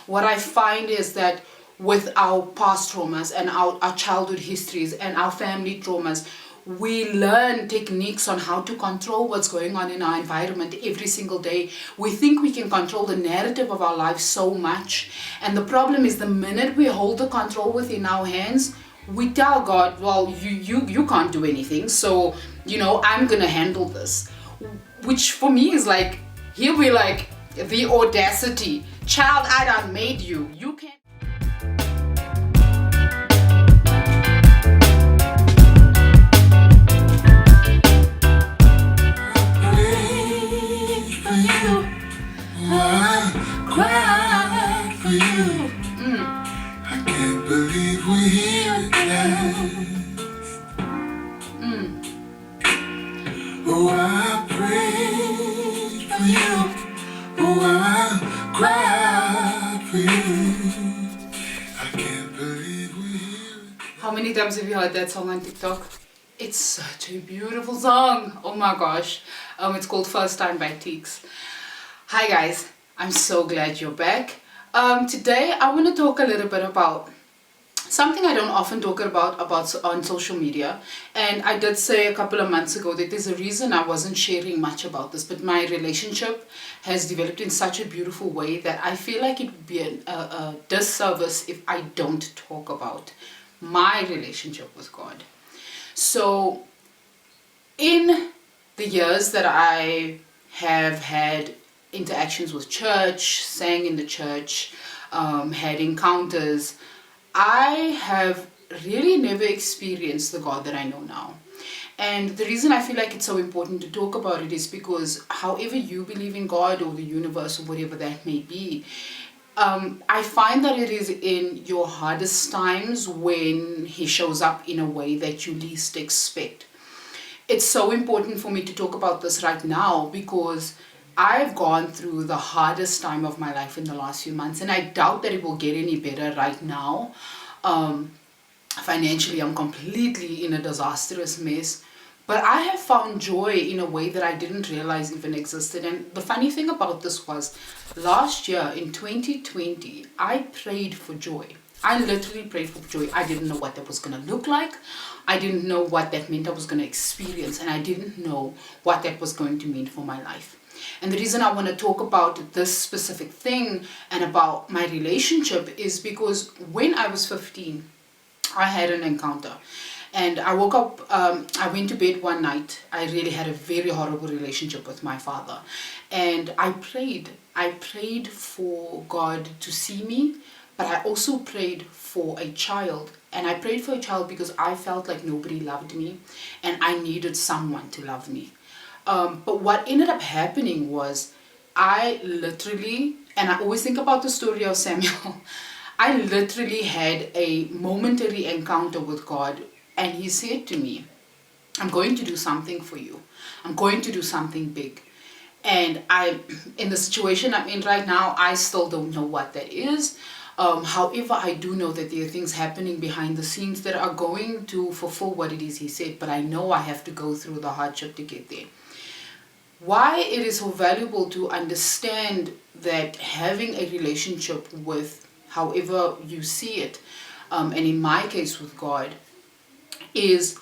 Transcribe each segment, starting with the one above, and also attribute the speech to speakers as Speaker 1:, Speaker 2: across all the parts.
Speaker 1: what I find is that with our past traumas and our childhood histories and our family traumas, we learn techniques on how to control what's going on in our environment every single day. We think we can control the narrative of our lives so much. And the problem is, the minute we hold the control within our hands, we tell God, well, you can't do anything, so, I'm gonna handle this. Which for me is like, here we like, the audacity. Child, I done made you. You can't.
Speaker 2: Oh, I pray for you. Oh, I cry for you. I can't believe we're here.
Speaker 1: How many times have you heard that song on TikTok? It's such a beautiful song. Oh my gosh. It's called First Time by Teeks. Hi guys, I'm so glad you're back. Today I want to talk a little bit about something I don't often talk about on social media, and I did say a couple of months ago that there's a reason I wasn't sharing much about this, but my relationship has developed in such a beautiful way that I feel like it would be a disservice if I don't talk about my relationship with God. So in the years that I have had interactions with church, sang in the church, had encounters, I have really never experienced the God that I know now. And the reason I feel like it's so important to talk about it is because however you believe in God or the universe or whatever that may be, I find that it is in your hardest times when He shows up in a way that you least expect. It's so important for me to talk about this right now because I've gone through the hardest time of my life in the last few months, and I doubt that it will get any better right now. Financially, I'm completely in a disastrous mess, but I have found joy in a way that I didn't realize even existed. And the funny thing about this was, last year in 2020, I prayed for joy. I literally prayed for joy. I didn't know what that was going to look like. I didn't know what that meant I was going to experience, and I didn't know what that was going to mean for my life. And the reason I want to talk about this specific thing and about my relationship is because when I was 15, I had an encounter. And I woke up, I went to bed one night. I really had a very horrible relationship with my father. And I prayed. I prayed for God to see me, but I also prayed for a child. And I prayed for a child because I felt like nobody loved me and I needed someone to love me. But what ended up happening was I literally, and I always think about the story of Samuel, I literally had a momentary encounter with God, and He said to me, I'm going to do something for you. I'm going to do something big. And in the situation I'm in right now, I still don't know what that is. However, I do know that there are things happening behind the scenes that are going to fulfill what it is He said, but I know I have to go through the hardship to get there. Why it is so valuable to understand that having a relationship with however you see it, and in my case with God, is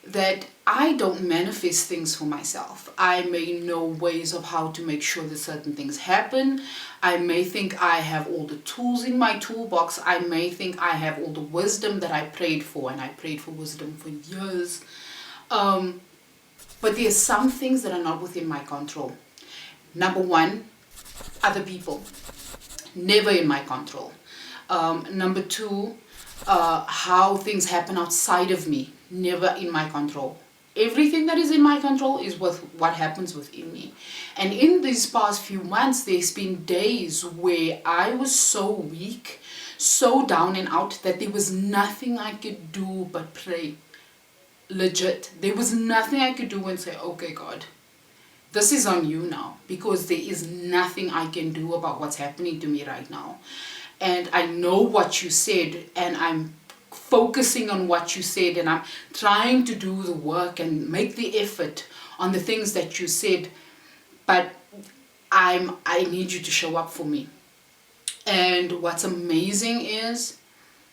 Speaker 1: that I don't manifest things for myself. I may know ways of how to make sure that certain things happen. I may think I have all the tools in my toolbox. I may think I have all the wisdom that I prayed for, and I prayed for wisdom for years. But there's some things that are not within my control. Number one, other people. Never in my control. Number two, how things happen outside of me. Never in my control. Everything that is in my control is what happens within me. And in these past few months, there's been days where I was so weak, so down and out, that there was nothing I could do but pray. Legit. There was nothing I could do and say, okay, God, this is on you now, because there is nothing I can do about what's happening to me right now. And I know what you said, and I'm focusing on what you said, and I'm trying to do the work and make the effort on the things that you said, but I need you to show up for me. And what's amazing is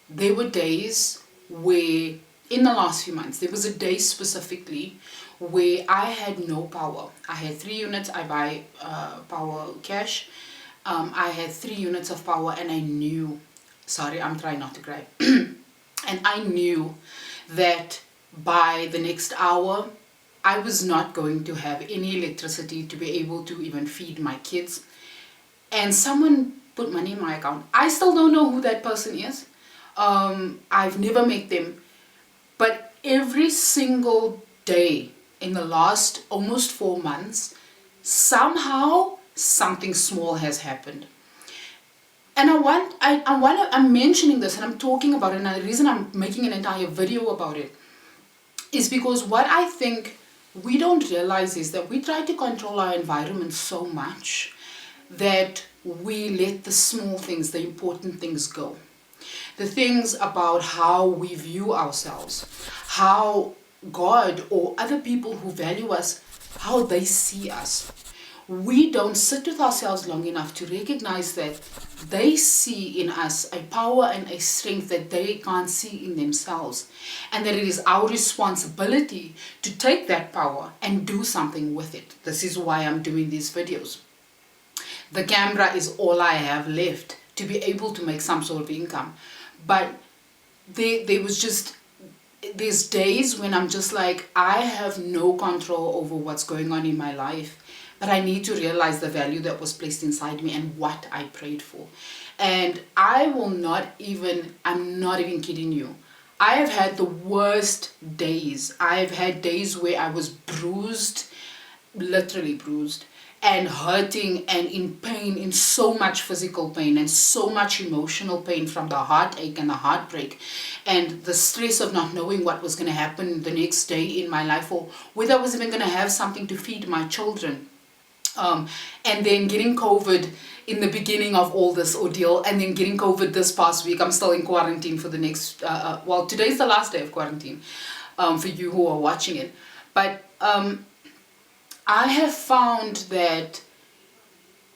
Speaker 1: there were days where, in the last few months, there was a day specifically where I had no power. I had 3 units, I buy power cash. I had 3 units of power, and I knew, sorry, I'm trying not to cry. And I knew that by the next hour, I was not going to have any electricity to be able to even feed my kids. And someone put money in my account. I still don't know who that person is. I've never met them. But every single day in the last almost 4 months, somehow something small has happened. And I'm mentioning this and I'm talking about it, and the reason I'm making an entire video about it is because what I think we don't realize is that we try to control our environment so much that we let the small things, the important things go. The things about how we view ourselves, how God or other people who value us, how they see us. We don't sit with ourselves long enough to recognize that they see in us a power and a strength that they can't see in themselves, and that it is our responsibility to take that power and do something with it. This is why I'm doing these videos. The camera is all I have left to be able to make some sort of income. But there's days when I'm just like, I have no control over what's going on in my life, but I need to realize the value that was placed inside me and what I prayed for. And I'm not even kidding you. I have had the worst days. I've had days where I was bruised, literally bruised, and hurting and in pain, in so much physical pain and so much emotional pain from the heartache and the heartbreak and the stress of not knowing what was going to happen the next day in my life, or whether I was even going to have something to feed my children. And then getting COVID in the beginning of all this ordeal, and then getting COVID this past week. I'm still in quarantine for the next, today's the last day of quarantine for you who are watching it. But I have found that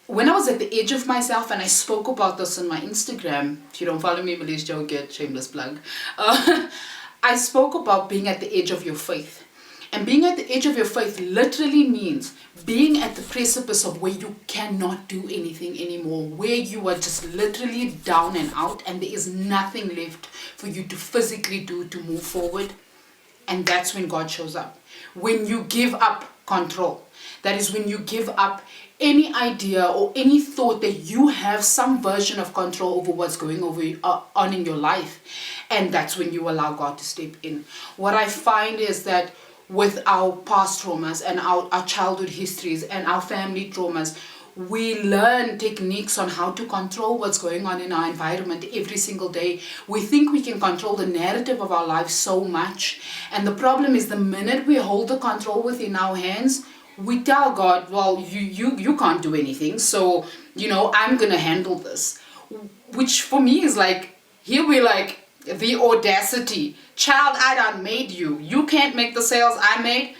Speaker 1: when I was at the edge of myself, and I spoke about this on my Instagram, if you don't follow me, please don't get shameless plug. I spoke about being at the edge of your faith. And being at the edge of your faith literally means being at the precipice of where you cannot do anything anymore, where you are just literally down and out, and there is nothing left for you to physically do to move forward. And that's when God shows up. When you give up control. That is when you give up any idea or any thought that you have some version of control over what's going on in your life. And that's when you allow God to step in. What I find is that with our past traumas and our childhood histories and our family traumas, we learn techniques on how to control what's going on in our environment every single day. We think we can control the narrative of our lives so much. And the problem is, the minute we hold the control within our hands, we tell God, well, you can't do anything. So, I'm going to handle this. Which for me is like, here we're like, the audacity. Child, I done made you. You can't make the sales I made.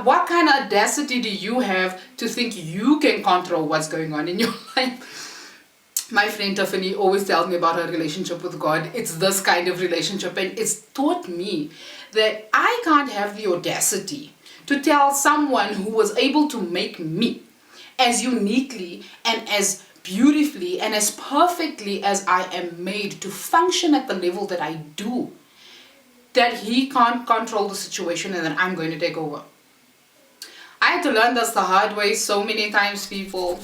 Speaker 1: What kind of audacity do you have to think you can control what's going on in your life? My friend Tiffany always tells me about her relationship with God. It's this kind of relationship, and it's taught me that I can't have the audacity to tell someone who was able to make me as uniquely and as beautifully and as perfectly as I am made to function at the level that I do, that he can't control the situation and that I'm going to take over. I had to learn this the hard way so many times, people.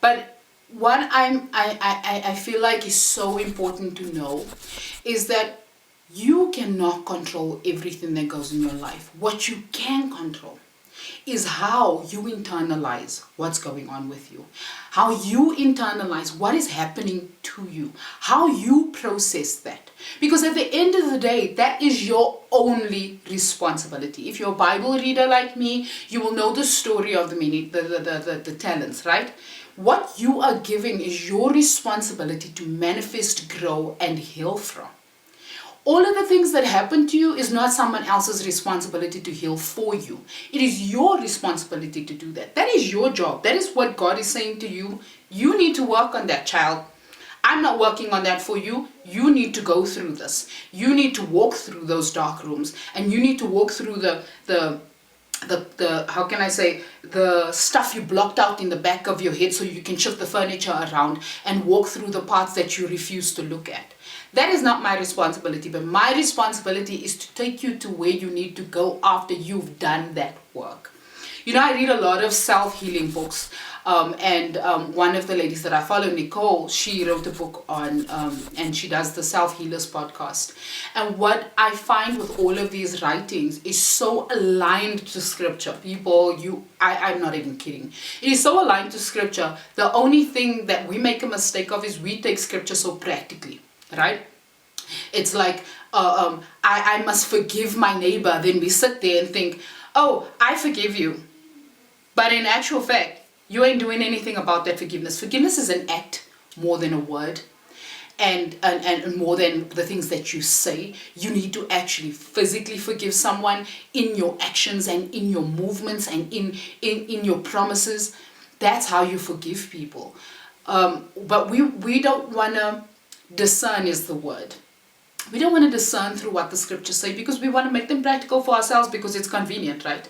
Speaker 1: But what I feel like is so important to know is that you cannot control everything that goes in your life. What you can control is how you internalize what's going on with you, how you internalize what is happening to you, how you process that. Because at the end of the day, that is your only responsibility. If you're a Bible reader like me, you will know the story of the talents, right? What you are giving is your responsibility to manifest, grow, and heal from. All of the things that happen to you is not someone else's responsibility to heal for you. It is your responsibility to do that. That is your job. That is what God is saying to you. You need to work on that, child. I'm not working on that for you. You need to go through this. You need to walk through those dark rooms, and you need to walk through the how can I say, the stuff you blocked out in the back of your head so you can shift the furniture around and walk through the parts that you refuse to look at. That is not my responsibility, but my responsibility is to take you to where you need to go after you've done that work. You know, I read a lot of self-healing books, and one of the ladies that I follow, Nicole, she wrote a book on, and she does the Self-Healers podcast. And what I find with all of these writings is so aligned to scripture. People, I'm not even kidding. It is so aligned to scripture. The only thing that we make a mistake of is we take scripture so practically, right? It's like, I must forgive my neighbor. Then we sit there and think, oh, I forgive you. But in actual fact, you ain't doing anything about that forgiveness. Forgiveness is an act more than a word, and more than the things that you say. You need to actually physically forgive someone in your actions and in your movements and in your promises. That's how you forgive people. But we don't want to discern, is the word. We don't want to discern through what the scriptures say, because we want to make them practical for ourselves because it's convenient, right?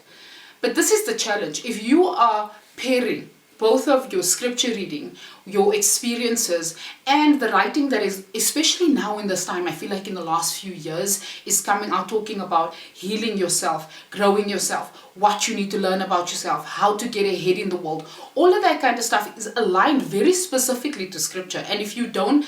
Speaker 1: But this is the challenge. If you are pairing both of your scripture reading, your experiences, and the writing that is, especially now in this time, I feel like in the last few years, is coming out talking about healing yourself, growing yourself, what you need to learn about yourself, how to get ahead in the world. All of that kind of stuff is aligned very specifically to scripture. And if you don't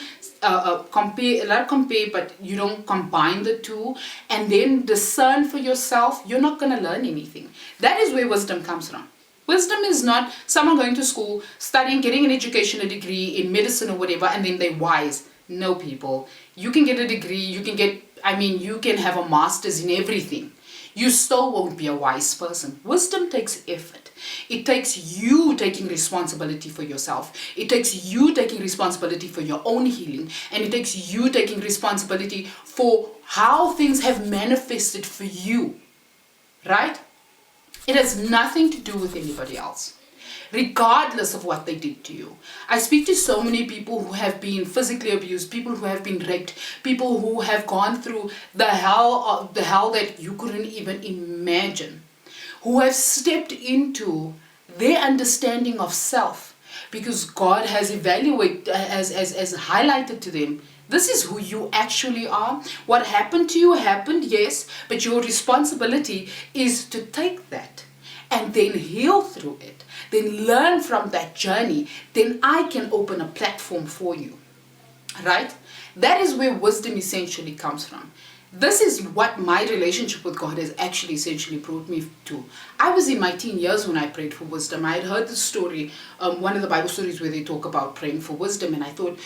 Speaker 1: compare, but you don't combine the two and then discern for yourself, you're not going to learn anything. That is where wisdom comes from. Wisdom is not someone going to school, studying, getting an education, a degree in medicine or whatever, and then they're wise. No, people. You can get a degree, you can have a master's in everything. You still won't be a wise person. Wisdom takes effort. It takes you taking responsibility for yourself. It takes you taking responsibility for your own healing. And it takes you taking responsibility for how things have manifested for you. Right? It has nothing to do with anybody else, regardless of what they did to you. I speak to so many people who have been physically abused, people who have been raped, people who have gone through the hell that you couldn't even imagine, who have stepped into their understanding of self because God has has highlighted to them, this is who you actually are. What happened to you happened, yes, but your responsibility is to take that and then heal through it, then learn from that journey. Then I can open a platform for you, right? That is where wisdom essentially comes from. This is what my relationship with God has actually essentially brought me to. I was in my teen years when I prayed for wisdom. I had heard the story, one of the Bible stories where they talk about praying for wisdom, and I thought,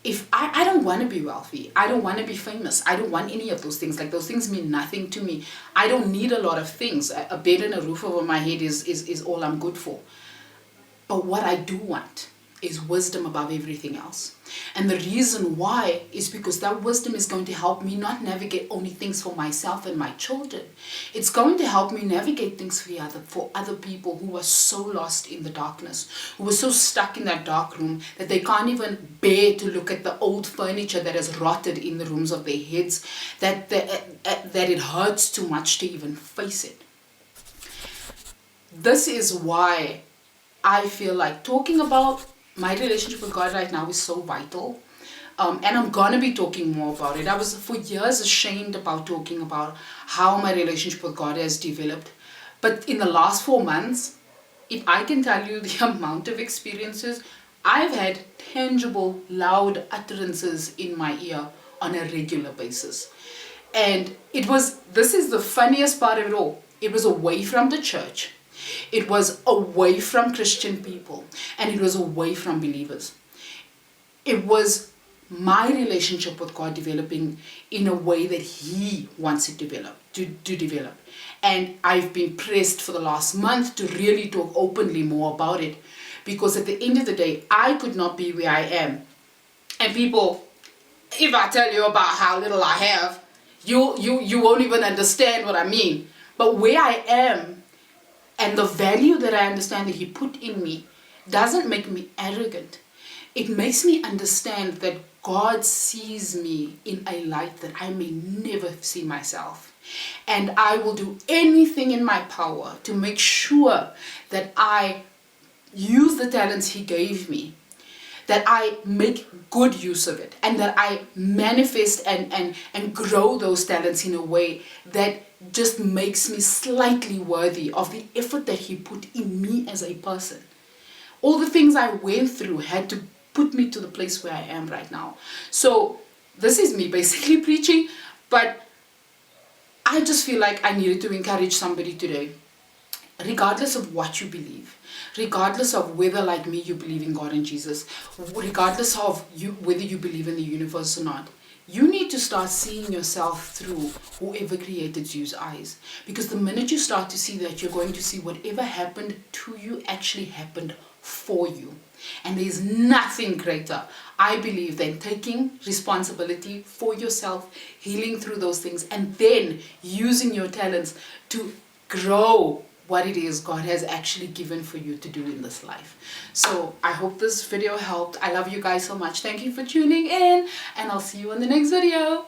Speaker 1: if I don't want to be wealthy, I don't want to be famous, I don't want any of those things. Like, those things mean nothing to me. I don't need a lot of things. A bed and a roof over my head is all I'm good for. But what I do want is wisdom above everything else. And the reason why is because that wisdom is going to help me not navigate only things for myself and my children. It's going to help me navigate things for other people who are so lost in the darkness, who are so stuck in that dark room that they can't even bear to look at the old furniture that has rotted in the rooms of their heads, that it hurts too much to even face it. This is why I feel like talking about my relationship with God right now is so vital. And I'm going to be talking more about it. I was for years ashamed about talking about how my relationship with God has developed. But in the last 4 months, if I can tell you the amount of experiences, I've had tangible, loud utterances in my ear on a regular basis. And this is the funniest part of it all. It was away from the church. It was away from Christian people, and it was away from believers. It was my relationship with God developing in a way that He wants it to develop. And I've been pressed for the last month to really talk openly more about it, because at the end of the day, I could not be where I am. And people, if I tell you about how little I have, you won't even understand what I mean. But where I am, and the value that I understand that He put in me, doesn't make me arrogant. it makes me understand that God sees me in a light that I may never see myself. And I will do anything in my power to make sure that I use the talents He gave me, that I make good use of it, and that I manifest and grow those talents in a way that just makes me slightly worthy of the effort that He put in me as a person. All the things I went through had to put me to the place where I am right now. So this is me basically preaching, but I just feel like I needed to encourage somebody today. Regardless of what you believe, regardless of whether, like me, you believe in God and Jesus, regardless of whether you believe in the universe or not, you need to start seeing yourself through whoever created you's eyes. Because the minute you start to see that, you're going to see whatever happened to you actually happened for you. And there's nothing greater, I believe, than taking responsibility for yourself, healing through those things, and then using your talents to grow what it is God has actually given for you to do in this life. So I hope this video helped. I love you guys so much. Thank you for tuning in, and I'll see you in the next video.